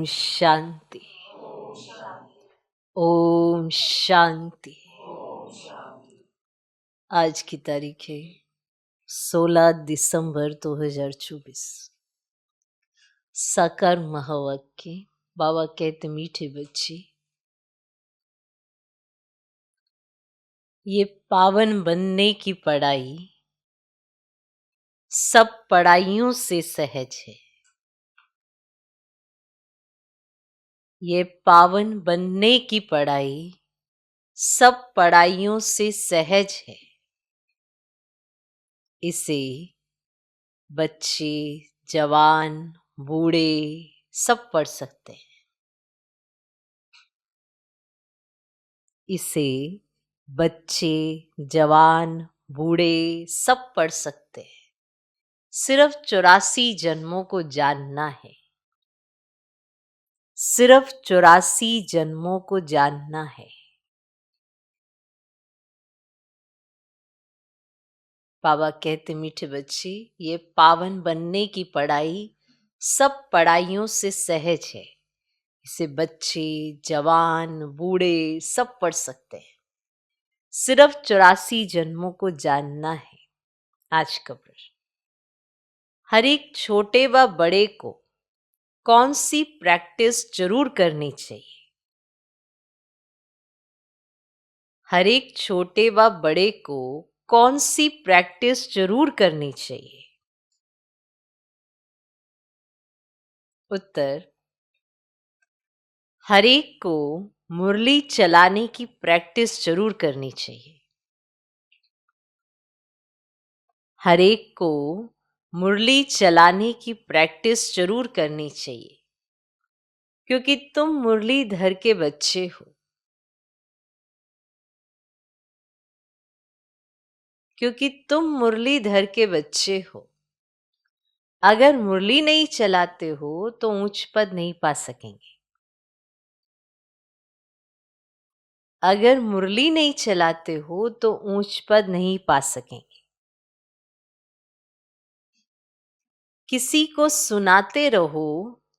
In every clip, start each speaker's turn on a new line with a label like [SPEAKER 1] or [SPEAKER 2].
[SPEAKER 1] शांति। ओम शांति। आज की तारीख है 16 दिसंबर 2024। साकार महावाक्य। बाबा कहते मीठे बच्चे, ये पावन बनने की पढ़ाई सब पढ़ाइयों से सहज है। ये पावन बनने की पढ़ाई सब पढ़ाइयों से सहज है। इसे बच्चे, जवान, बूढ़े सब पढ़ सकते हैं। इसे बच्चे, जवान, बूढ़े सब पढ़ सकते हैं। सिर्फ 84 जन्मों को जानना है। सिर्फ 84 जन्मों को जानना है। बाबा कहते मीठे बच्चे, ये पावन बनने की पढ़ाई सब पढ़ाइयों से सहज है। इसे बच्चे, जवान, बूढ़े सब पढ़ सकते हैं। सिर्फ 84 जन्मों को जानना है। आज का प्रश्न, हर एक छोटे व बड़े को कौन सी प्रैक्टिस जरूर करनी चाहिए? हर एक छोटे व बड़े को कौन सी प्रैक्टिस जरूर करनी चाहिए? उत्तर, हर एक को मुरली चलाने की प्रैक्टिस जरूर करनी चाहिए। हर एक को मुरली चलाने की प्रैक्टिस जरूर करनी चाहिए, क्योंकि तुम मुरलीधर के बच्चे हो। क्योंकि तुम मुरलीधर के बच्चे हो। अगर मुरली नहीं चलाते हो तो ऊंच पद नहीं पा सकेंगे। अगर मुरली नहीं चलाते हो तो ऊंच पद नहीं पा सकेंगे। किसी को सुनाते रहो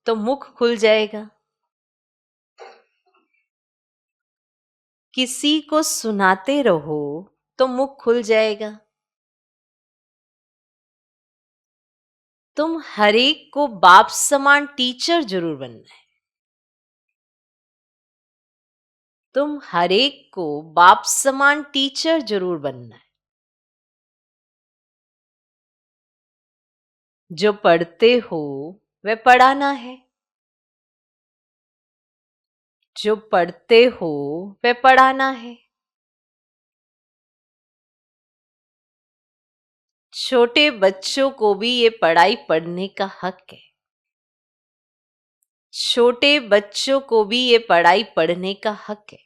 [SPEAKER 1] तो मुख खुल जाएगा। किसी को सुनाते रहो तो मुख खुल जाएगा। तुम हर एक को बाप समान टीचर जरूर बनना है। तुम हर एक को बाप समान टीचर जरूर बनना है। जो पढ़ते हो वह पढ़ाना है। जो पढ़ते हो वह पढ़ाना है। छोटे बच्चों को भी ये पढ़ाई पढ़ने का हक है। छोटे बच्चों को भी ये पढ़ाई पढ़ने का हक है।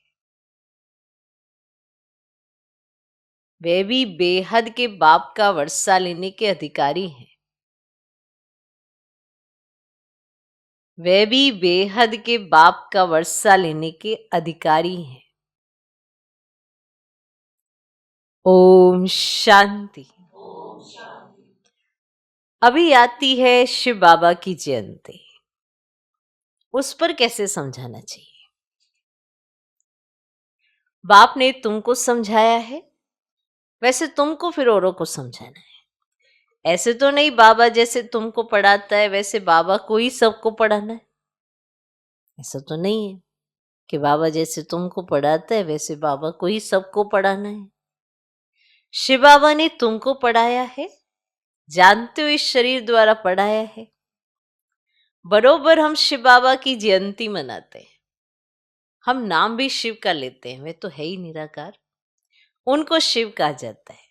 [SPEAKER 1] वे भी बेहद के बाप का वर्षा लेने के अधिकारी हैं। वे भी बेहद के बाप का वर्षा लेने के अधिकारी हैं। ओम शांति। अभी आती है शिव बाबा की जयंती। उस पर कैसे समझाना चाहिए? बाप ने तुमको समझाया है, वैसे तुमको फिर औरों को समझाना है। ऐसे तो नहीं बाबा जैसे तुमको पढ़ाता है वैसे बाबा को ही सबको पढ़ाना है। ऐसा तो नहीं है कि बाबा जैसे तुमको पढ़ाता है वैसे बाबा को ही सबको पढ़ाना है। शिव बाबा ने तुमको पढ़ाया है, जानते हो इस शरीर द्वारा पढ़ाया है। बरोबर हम शिव बाबा की जयंती मनाते हैं। हम नाम भी शिव का लेते हैं, वे तो है ही निराकार। उनको शिव कहा जाता है।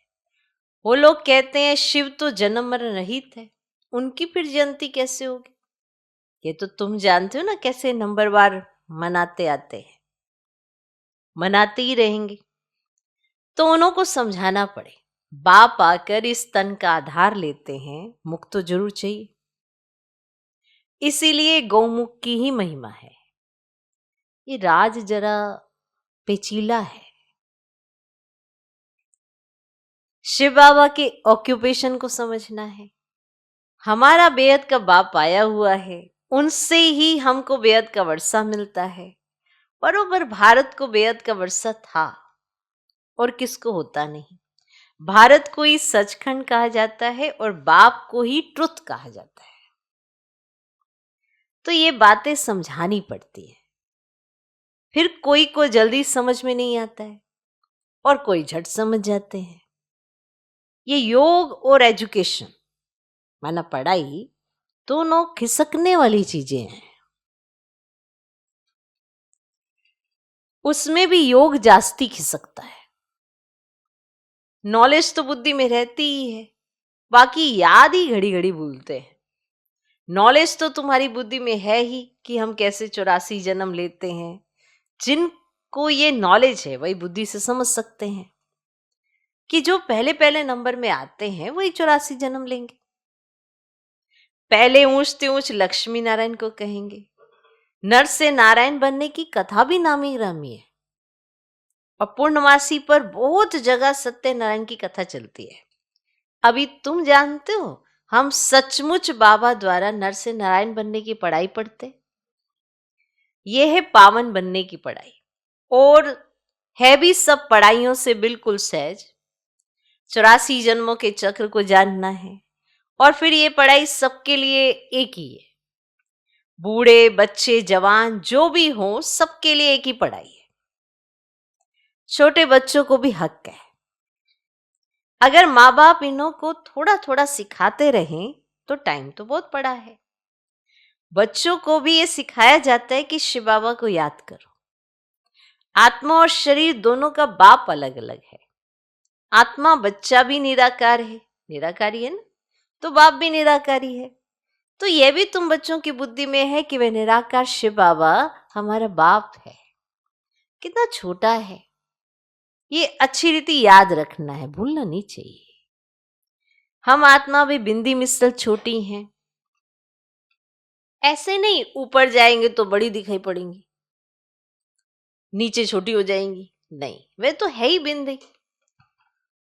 [SPEAKER 1] वो लोग कहते हैं शिव तो जन्म मरण रहित है, उनकी फिर जयंती कैसे होगी? ये तो तुम जानते हो ना कैसे नंबरवार मनाते आते हैं, मनाते ही रहेंगे। तो उन्हों को समझाना पड़े। बाप आकर इस तन का आधार लेते हैं, मुख तो जरूर चाहिए। इसीलिए गौमुख की ही महिमा है। ये राज जरा पेचीला है। शिव बाबा के ऑक्यूपेशन को समझना है। हमारा बेहद का बाप आया हुआ है, उनसे ही हमको बेअद का वर्षा मिलता है। बरोबर भारत को बेअद का वर्षा था, और किसको होता नहीं। भारत को ही सचखंड कहा जाता है और बाप को ही ट्रुथ कहा जाता है। तो ये बातें समझानी पड़ती है। फिर कोई को जल्दी समझ में नहीं आता है और कोई झट समझ जाते हैं। ये योग और एजुकेशन माना पढ़ाई दोनों खिसकने वाली चीजें हैं। उसमें भी योग जास्ती खिसकता है। नॉलेज तो बुद्धि में रहती ही है, बाकी याद ही घड़ी घड़ी भूलते हैं। नॉलेज तो तुम्हारी बुद्धि में है ही कि हम कैसे 84 जन्म लेते हैं। जिनको ये नॉलेज है वही बुद्धि से समझ सकते हैं कि जो पहले पहले नंबर में आते हैं वही 84 जन्म लेंगे। पहले ऊंचते ऊंच लक्ष्मी नारायण को कहेंगे। नर से नारायण बनने की कथा भी नामी रामी है, और पूर्णमासी पर बहुत जगह सत्यनारायण की कथा चलती है। अभी तुम जानते हो हम सचमुच बाबा द्वारा नर से नारायण बनने की पढ़ाई पढ़ते। यह है पावन बनने की पढ़ाई, और है भी सब पढ़ाइयों से बिल्कुल सहज। 84 जन्मों के चक्र को जानना है, और फिर ये पढ़ाई सबके लिए एक ही है। बूढ़े बच्चे जवान जो भी हो सबके लिए एक ही पढ़ाई है। छोटे बच्चों को भी हक है। अगर माँ बाप इन्हों को थोड़ा थोड़ा सिखाते रहें तो टाइम तो बहुत पड़ा है। बच्चों को भी ये सिखाया जाता है कि शिव बाबा को याद करो। आत्मा और शरीर दोनों का बाप अलग अलग है। आत्मा बच्चा भी निराकार है, निराकारी है ना, तो बाप भी निराकारी है। तो यह भी तुम बच्चों की बुद्धि में है कि वह निराकार शिव बाबा हमारा बाप है। कितना छोटा है, ये अच्छी रीति याद रखना है, भूलना नहीं चाहिए। हम आत्मा भी बिंदी मिसल छोटी हैं। ऐसे नहीं ऊपर जाएंगे तो बड़ी दिखाई पड़ेंगी, नीचे छोटी हो जाएंगी, नहीं, वे तो है ही बिंदी।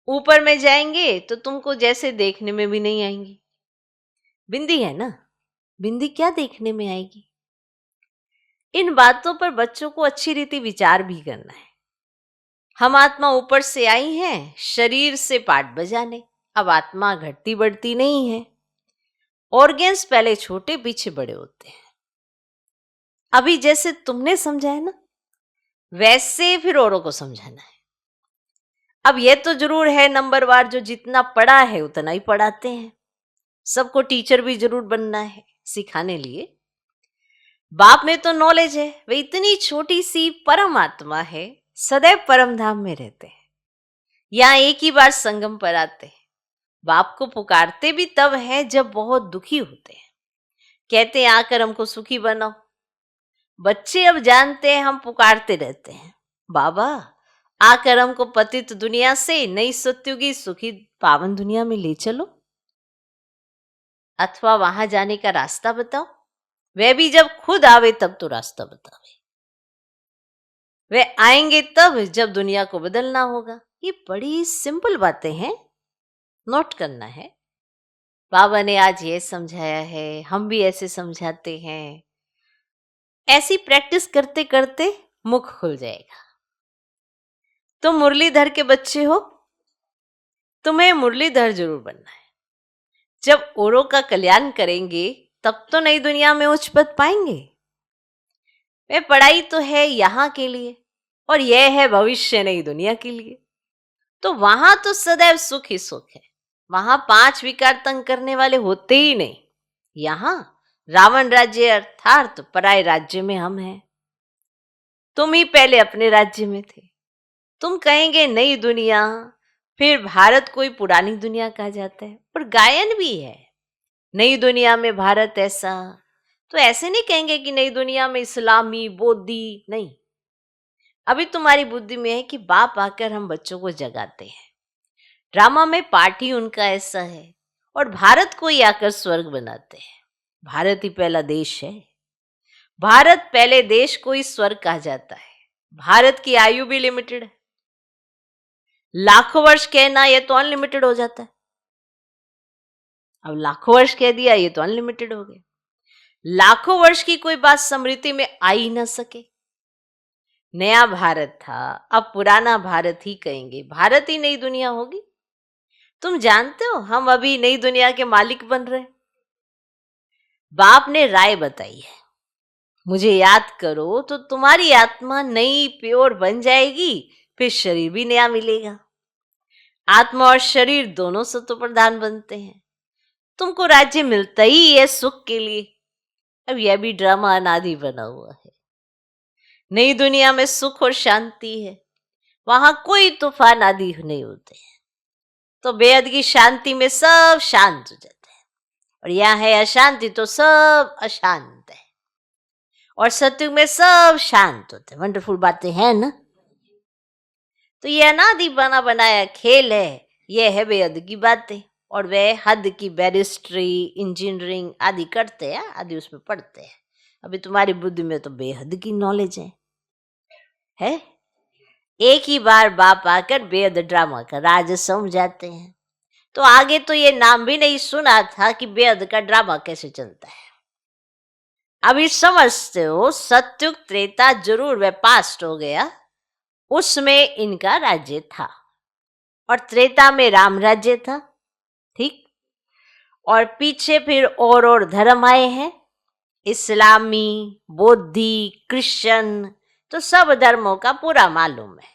[SPEAKER 1] ऊपर में जाएंगे तो तुमको जैसे देखने में भी नहीं आएंगी। बिंदी है ना, बिंदी क्या देखने में आएगी। इन बातों पर बच्चों को अच्छी रीति विचार भी करना है। हम आत्मा ऊपर से आई हैं शरीर से पाठ बजाने। अब आत्मा घटती बढ़ती नहीं है। ऑर्गेन्स पहले छोटे पीछे बड़े होते हैं। अभी जैसे तुमने समझाया ना, वैसे फिर औरों को समझाना है। अब यह तो जरूर है नंबरवार जो जितना पढ़ा है उतना ही पढ़ाते हैं। सबको टीचर भी जरूर बनना है सिखाने लिए। बाप में तो नॉलेज है, वे इतनी छोटी सी परमात्मा है, सदैव परम धाम में रहते हैं। यहाँ एक ही बार संगम पर आते हैं। बाप को पुकारते भी तब है जब बहुत दुखी होते हैं। कहते हैं आकर हमको सुखी बनाओ। बच्चे अब जानते हैं हम पुकारते रहते हैं, बाबा आकर हमको पतित दुनिया से नई सत्युगी सुखी पावन दुनिया में ले चलो, अथवा वहां जाने का रास्ता बताओ। वह भी जब खुद आवे तब तो रास्ता बतावे। वे आएंगे तब जब दुनिया को बदलना होगा। ये बड़ी सिंपल बातें हैं, नोट करना है। बाबा ने आज ये समझाया है, हम भी ऐसे समझाते हैं। ऐसी प्रैक्टिस करते करते मुख खुल जाएगा। तुम मुरलीधर के बच्चे हो, तुम्हें मुरलीधर जरूर बनना है। जब औरों का कल्याण करेंगे तब तो नई दुनिया में उच्च पद पाएंगे। वे पढ़ाई तो है यहाँ के लिए, और यह है भविष्य नई दुनिया के लिए। तो वहां तो सदैव सुख ही सुख है। वहां 5 विकार तंग करने वाले होते ही नहीं। यहाँ रावण राज्य अर्थात पराये राज्य में हम हैं। तुम ही पहले अपने राज्य में थे। तुम कहेंगे नई दुनिया, फिर भारत कोई पुरानी दुनिया कहा जाता है, और गायन भी है नई दुनिया में भारत ऐसा। तो ऐसे नहीं कहेंगे कि नई दुनिया में इस्लामी बौद्धि, नहीं। अभी तुम्हारी बुद्धि में है कि बाप आकर हम बच्चों को जगाते हैं। ड्रामा में पार्ट ही उनका ऐसा है, और भारत को ही आकर स्वर्ग बनाते हैं। भारत ही पहला देश है। भारत पहले देश को ही स्वर्ग कहा जाता है। भारत की आयु भी लिमिटेड है। लाखों वर्ष कहना ये तो अनलिमिटेड हो जाता है। अब लाखों वर्ष कह दिया ये तो अनलिमिटेड हो गया। लाखों वर्ष की कोई बात स्मृति में आ ही न सके। नया भारत था, अब पुराना भारत ही कहेंगे, भारत ही नई दुनिया होगी। तुम जानते हो हम अभी नई दुनिया के मालिक बन रहे हैं। बाप ने राय बताई है, मुझे याद करो तो तुम्हारी आत्मा नई प्योर बन जाएगी, फिर शरीर भी नया मिलेगा। आत्मा और शरीर दोनों सत्व प्रधान बनते हैं। तुमको राज्य मिलता ही है सुख के लिए। अब यह भी ड्रामा अनादि बना हुआ है। नई दुनिया में सुख और शांति है, वहां कोई तूफान आदि नहीं होते हैं। तो बेहद की शांति में सब शांत हो जाते हैं, और यहाँ है अशांति तो सब अशांत है, और सत्युग में सब शांत होते हैं। वंडरफुल बातें हैं ना। तो यह अनादि बना बनाया खेल है, यह है बेहद की बातें। और वह हद की बैरिस्ट्री, इंजीनियरिंग आदि करते हैं, आदि उसमें पढ़ते हैं। अभी तुम्हारी बुद्धि में तो बेहद की नॉलेज है? एक ही बार बाप आकर बेहद ड्रामा का राज समझाते हैं। तो आगे तो ये नाम भी नहीं सुना था कि बेहद का ड्रामा कैसे चलता है। अभी समझते हो, सत्युग त्रेता जरूर वह पास्ट हो गया, उसमें इनका राज्य था, और त्रेता में राम राज्य था, ठीक। और पीछे फिर और धर्म आए हैं, इस्लामी, बौद्धि, क्रिश्चियन, तो सब धर्मों का पूरा मालूम है।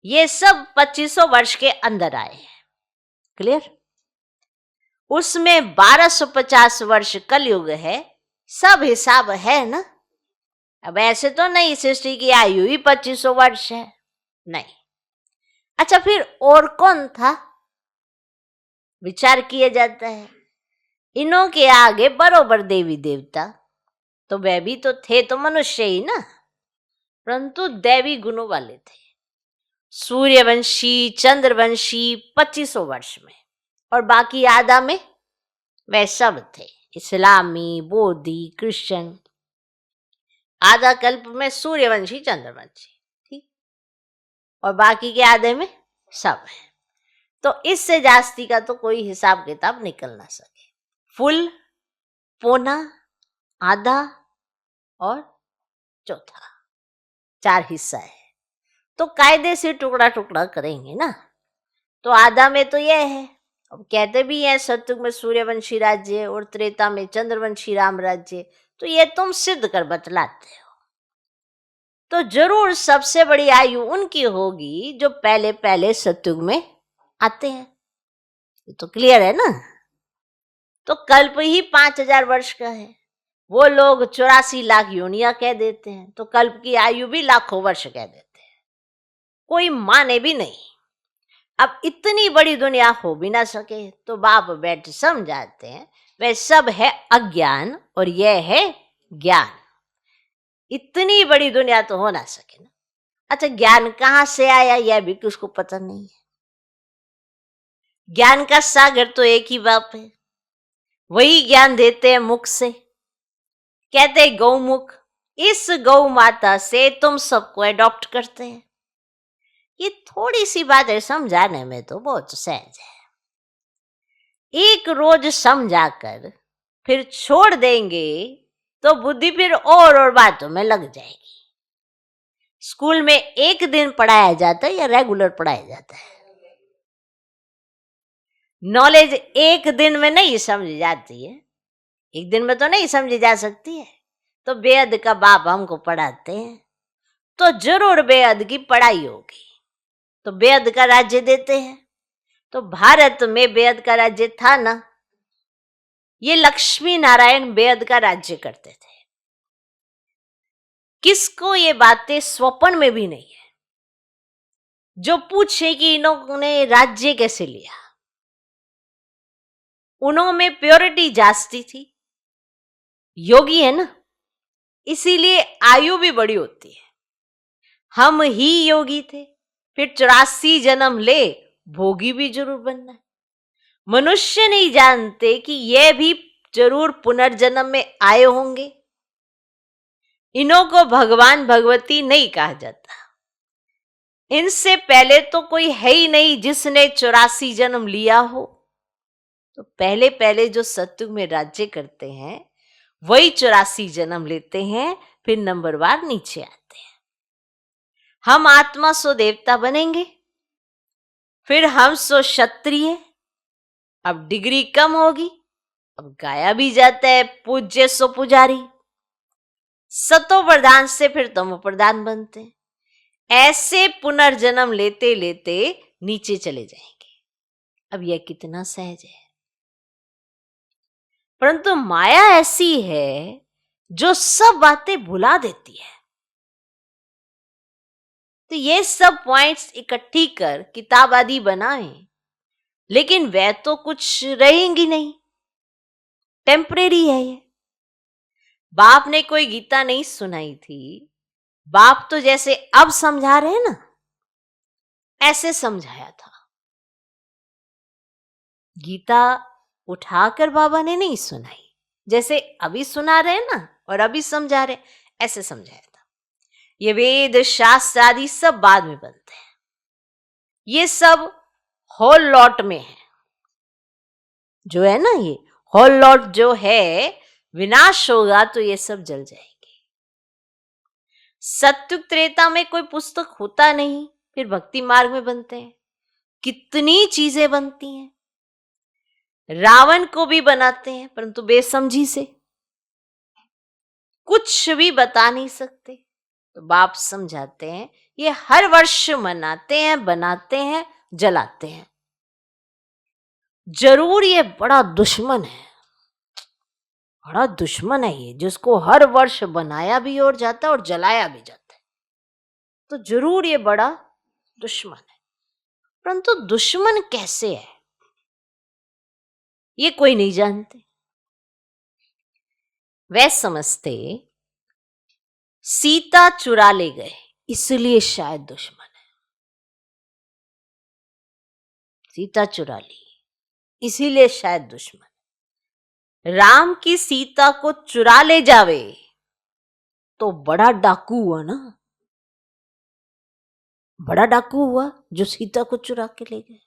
[SPEAKER 1] ये सब 2500 वर्ष के अंदर आए हैं, क्लियर। उसमें 1250 वर्ष कलयुग है, सब हिसाब है ना। अब ऐसे तो नहीं सृष्टि की आयु ही 2500 वर्ष है, नहीं। अच्छा, फिर और कौन था? विचार किया जाता है, इनों के आगे बरोबर देवी देवता, तो वह भी तो थे, तो मनुष्य ही ना, परंतु दैवी गुणों वाले थे। सूर्यवंशी, चंद्रवंशी 2500 वर्ष में, और बाकी आधा में वह सब थे, इस्लामी, बौद्धि, क्रिश्चियन। आधा कल्प में सूर्यवंशी, चंद्रवंशी, ठीक, और बाकी के आधे में सब है। तो इससे जास्ती का तो कोई हिसाब किताब निकल ना सके। फुल, पौना, आधा और चौथा, 4 हिस्सा है। तो कायदे से टुकड़ा टुकड़ा करेंगे ना। तो आधा में तो यह है, अब कहते भी हैं सत्युग में सूर्यवंशी राज्य और त्रेता में चंद्रवंशी राम राज्य, तो ये तुम सिद्ध कर बतलाते हो। तो जरूर सबसे बड़ी आयु उनकी होगी जो पहले पहले सत्युग में आते हैं, ये तो क्लियर है ना। तो कल्प ही 5000 वर्ष का है, वो लोग 84 लाख योनिया कह देते हैं, तो कल्प की आयु भी लाखों वर्ष कह देते हैं, कोई माने भी नहीं। अब इतनी बड़ी दुनिया हो भी ना सके, तो बाप बैठ समझाते हैं वह सब है अज्ञान और यह है ज्ञान। इतनी बड़ी दुनिया तो हो ना सके ना। अच्छा, ज्ञान कहाँ से आया यह भी किसको पता नहीं है। ज्ञान का सागर तो एक ही बाप है, वही ज्ञान देते हैं मुख से, कहते गौमुख। इस गौ माता से तुम सबको एडॉप्ट करते हैं। ये थोड़ी सी बात है, समझाने में तो बहुत सहज है। एक रोज समझाकर फिर छोड़ देंगे तो बुद्धि फिर और बातों में लग जाएगी। स्कूल में एक दिन पढ़ाया जाता है या रेगुलर पढ़ाया जाता है? नॉलेज एक दिन में नहीं समझी जाती है, एक दिन में तो नहीं समझी जा सकती है। तो बेअद का बाप हमको पढ़ाते हैं, तो जरूर बेअद की पढ़ाई होगी, तो बेअद का राज्य देते हैं। तो भारत में बेअद का राज्य था ना, ये लक्ष्मी नारायण बेअद का राज्य करते थे। किसको ये बातें स्वप्न में भी नहीं है जो पूछे कि इन्होंने राज्य कैसे लिया। उन्होंने प्योरिटी जास्ती थी, योगी है ना, इसीलिए आयु भी बड़ी होती है। हम ही योगी थे, फिर 84 जन्म ले, भोगी भी जरूर बनना है। मनुष्य नहीं जानते कि ये भी जरूर पुनर्जन्म में आए होंगे। इन्हों को भगवान भगवती नहीं कहा जाता, इनसे पहले तो कोई है ही नहीं जिसने 84 जन्म लिया हो। तो पहले पहले जो सत्युग में राज्य करते हैं वही 84 जन्म लेते हैं, फिर नंबरवार नीचे आते हैं। हम आत्मा सो देवता बनेंगे, फिर हम सो क्षत्रिय, अब डिग्री कम होगी, अब गाया भी जाता है पूज्य सो पुजारी, सतो प्रधान से फिर तमो प्रधान बनते हैं। ऐसे पुनर्जन्म लेते लेते नीचे चले जाएंगे। अब यह कितना सहज है। परंतु माया ऐसी है जो सब बातें भुला देती है। तो ये सब पॉइंट्स इकट्ठी कर किताब आदि बनाएं, लेकिन वह तो कुछ रहेंगी नहीं, टेम्परेरी है ये। बाप ने कोई गीता नहीं सुनाई थी, बाप तो जैसे अब समझा रहे हैं ना, ऐसे समझाया था। गीता उठाकर बाबा ने नहीं सुनाई, जैसे अभी सुना रहे ना और अभी समझा रहे, ऐसे समझाया था। ये वेद शास्त्र आदि सब बाद में बनते हैं, ये सब होल लॉट में है। जो है ना, ये होल लॉट जो है, विनाश होगा तो ये सब जल जाएंगे। सत्युग त्रेता में कोई पुस्तक होता नहीं, फिर भक्ति मार्ग में बनते हैं। कितनी चीजें बनती हैं। रावण को भी बनाते हैं, परंतु बेसमझी से कुछ भी बता नहीं सकते। तो बाप समझाते हैं, ये हर वर्ष मनाते हैं, बनाते हैं, जलाते हैं। जरूर ये बड़ा दुश्मन है, बड़ा दुश्मन है ये, जिसको हर वर्ष बनाया भी और जाता है और जलाया भी जाता है। तो जरूर ये बड़ा दुश्मन है। परंतु दुश्मन कैसे है ये कोई नहीं जानते। वह समझते सीता चुरा ले गए, इसलिए शायद दुश्मन है। सीता चुरा ली इसीलिए शायद दुश्मन। राम की सीता को चुरा ले जावे तो बड़ा डाकू हुआ ना, बड़ा डाकू हुआ जो सीता को चुरा के ले गए।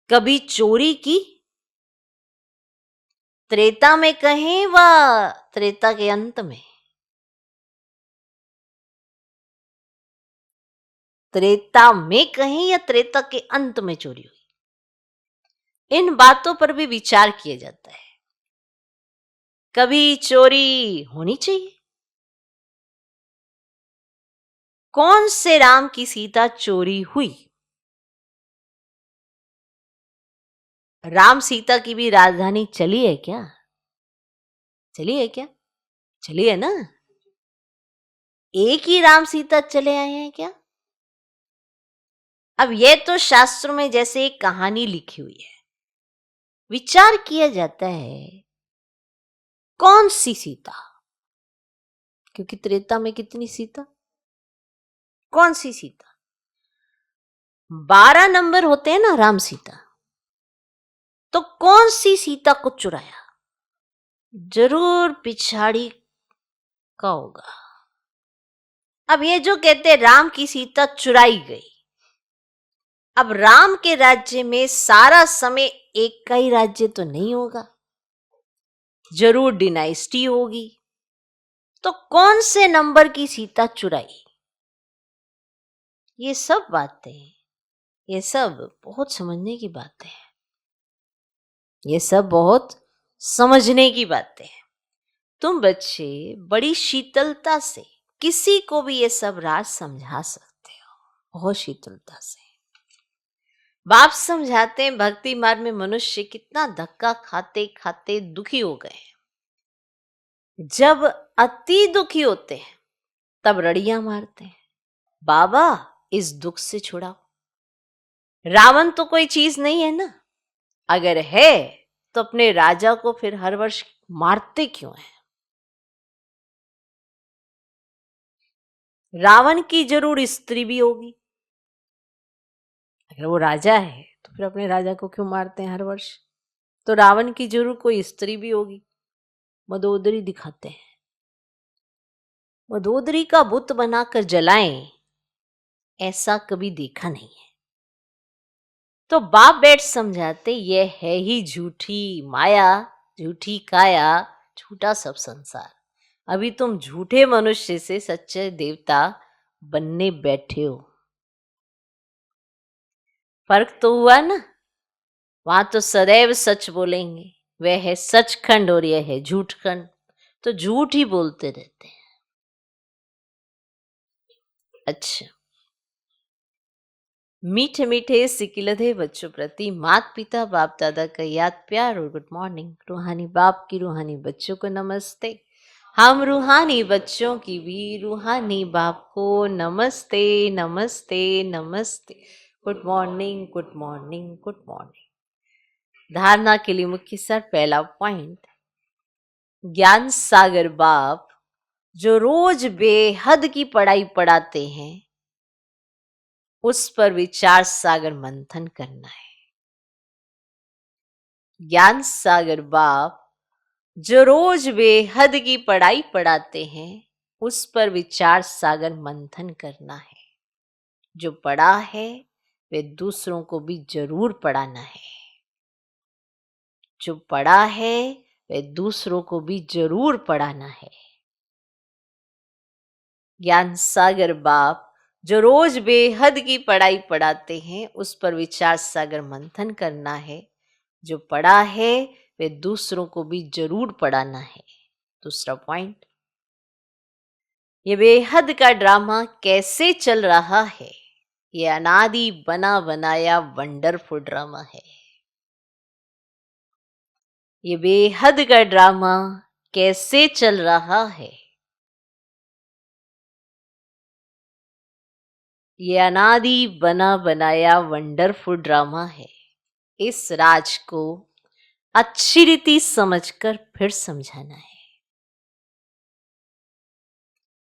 [SPEAKER 1] कभी चोरी की, त्रेता में कहें व त्रेता के अंत में, त्रेता में कहें या त्रेता के अंत में चोरी हुई, इन बातों पर भी विचार किया जाता है। कभी चोरी होनी चाहिए। कौन से राम की सीता चोरी हुई? राम सीता की भी राजधानी चली है क्या? चली है क्या? चली है ना। एक ही राम सीता चले आए हैं क्या? अब यह तो शास्त्रों में जैसे एक कहानी लिखी हुई है, विचार किया जाता है कौन सी सीता, क्योंकि त्रेता में कितनी सीता, कौन सी सीता? 12 नंबर होते हैं ना राम सीता, तो कौन सी सीता को चुराया? जरूर पिछाड़ी का होगा। अब ये जो कहते हैं राम की सीता चुराई गई, अब राम के राज्य में सारा समय एक का ही राज्य तो नहीं होगा, जरूर डिनाइस्टी होगी। तो कौन से नंबर की सीता चुराई? ये सब बातें, ये सब बहुत समझने की बातें हैं, ये सब बहुत समझने की बातें हैं। तुम बच्चे बड़ी शीतलता से किसी को भी ये सब राज समझा सकते हो, बहुत शीतलता से। बाप समझाते हैं भक्ति मार्ग में मनुष्य कितना धक्का खाते खाते दुखी हो गए। जब अति दुखी होते हैं तब रड़ियां मारते हैं, बाबा इस दुख से छुड़ाओ। रावण तो कोई चीज नहीं है ना, अगर है तो अपने राजा को फिर हर वर्ष मारते क्यों है? रावण की जरूर स्त्री भी होगी, अगर वो राजा है तो फिर अपने राजा को क्यों मारते हैं हर वर्ष? तो रावण की जरूर कोई स्त्री भी होगी। मदोदरी दिखाते हैं, मदोदरी का बुत बनाकर जलाएं, ऐसा कभी देखा नहीं है। तो बाप बैठ समझाते, यह है ही झूठी माया झूठी काया, झूठा सब संसार। अभी तुम झूठे मनुष्य से सच्चे देवता बनने बैठे हो। फर्क तो हुआ ना। वहां तो सदैव सच बोलेंगे, वह है सचखंड और यह है झूठखंड, तो झूठ ही बोलते रहते हैं। अच्छा, मीठे मीठे सिकिलधे बच्चों प्रति माता पिता बाप दादा का याद प्यार और गुड मॉर्निंग। रूहानी बाप की रूहानी बच्चों को नमस्ते। हम रूहानी बच्चों की भी रूहानी बाप को नमस्ते नमस्ते नमस्ते। Good morning good morning good morning. धारणा के लिए मुख्य सार, पहला पॉइंट, ज्ञान सागर बाप जो रोज बेहद की पढ़ाई पढ़ाते हैं, उस पर विचार सागर मंथन करना है। ज्ञान सागर बाप जो रोज बेहद की पढ़ाई पढ़ाते हैं, उस पर विचार सागर मंथन करना है। जो पढ़ा है वे दूसरों को भी जरूर पढ़ाना है। जो पढ़ा है वे दूसरों को भी जरूर पढ़ाना है। ज्ञान सागर बाप जो रोज बेहद की पढ़ाई पढ़ाते हैं, उस पर विचार सागर मंथन करना है। जो पढ़ा है वे दूसरों को भी जरूर पढ़ाना है। दूसरा पॉइंट, ये बेहद का ड्रामा कैसे चल रहा है? ये अनादि बना बनाया वंडरफुल ड्रामा है। ये बेहद का ड्रामा कैसे चल रहा है? ये अनादि बना बनाया वंडरफुल ड्रामा है। इस राज को अच्छी रीति समझकर फिर समझाना है।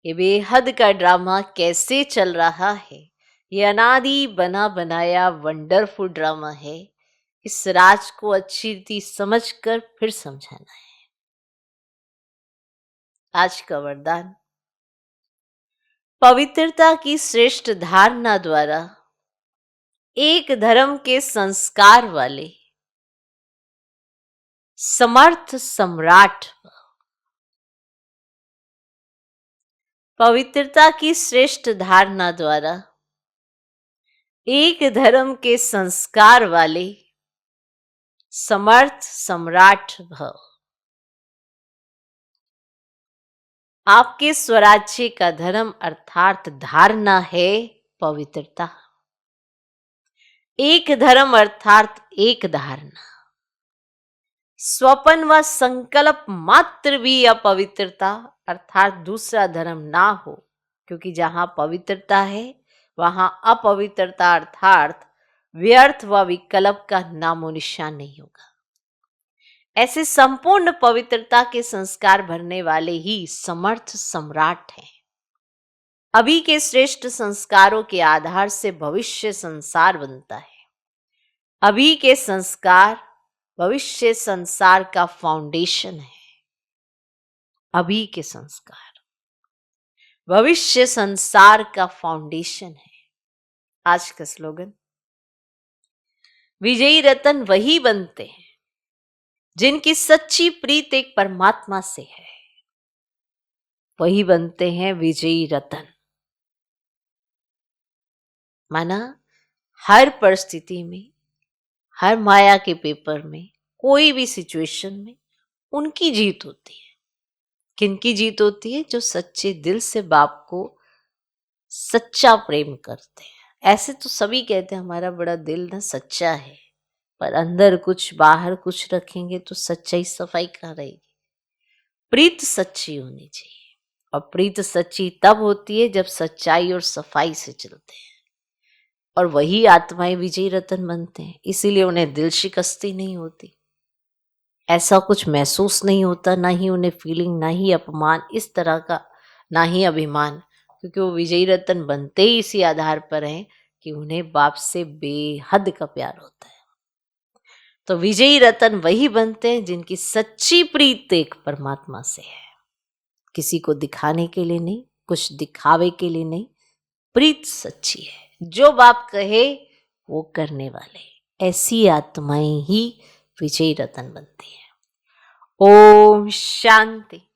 [SPEAKER 1] ये बेहद का ड्रामा कैसे चल रहा है? ये अनादि बना बनाया वंडरफुल ड्रामा है। इस राज को अच्छी रीति समझकर फिर समझाना है। आज का वरदान, पवित्रता की श्रेष्ठ धारणा द्वारा एक धर्म के संस्कार वाले समर्थ सम्राट, पवित्रता की श्रेष्ठ धारणा द्वारा एक धर्म के संस्कार वाले समर्थ सम्राट भव। आपके स्वराज्य का धर्म अर्थात धारणा है पवित्रता। एक धर्म अर्थात एक धारणा। स्वपन व संकल्प मात्र भी अपवित्रता अर्थात दूसरा धर्म ना हो, क्योंकि जहां पवित्रता है वहां अपवित्रता अर्थात व्यर्थ व विकल्प का नामो निशान नहीं होगा। ऐसे संपूर्ण पवित्रता के संस्कार भरने वाले ही समर्थ सम्राट हैं। अभी के श्रेष्ठ संस्कारों के आधार से भविष्य संसार बनता है। अभी के संस्कार भविष्य संसार का फाउंडेशन है। अभी के संस्कार भविष्य संसार का फाउंडेशन है। आज का स्लोगन, विजयी रतन वही बनते हैं जिनकी सच्ची प्रीत एक परमात्मा से है। वही बनते हैं विजयी रतन। माना हर परिस्थिति में, हर माया के पेपर में, कोई भी सिचुएशन में उनकी जीत होती है। किनकी जीत होती है? जो सच्चे दिल से बाप को सच्चा प्रेम करते हैं। ऐसे तो सभी कहते हैं हमारा बड़ा दिल ना सच्चा है, पर अंदर कुछ बाहर कुछ रखेंगे तो सच्चाई सफाई कहाँ रहेगी? प्रीत सच्ची होनी चाहिए, और प्रीत सच्ची तब होती है जब सच्चाई और सफाई से चलते हैं, और वही आत्माएं विजयी रतन बनते हैं। इसीलिए उन्हें दिल शिकस्ती नहीं होती, ऐसा कुछ महसूस नहीं होता, ना ही उन्हें फीलिंग, ना ही अपमान इस तरह का, ना ही अभिमान, क्योंकि वो विजयी रतन बनते ही इसी आधार पर हैं कि उन्हें बाप से बेहद का प्यार होता है। तो विजयी रतन वही बनते हैं जिनकी सच्ची प्रीत एक परमात्मा से है। किसी को दिखाने के लिए नहीं, कुछ दिखावे के लिए नहीं, प्रीत सच्ची है। जो बाप कहे वो करने वाले, ऐसी आत्माएं ही विजयी रतन बनती हैं। ओम शांति।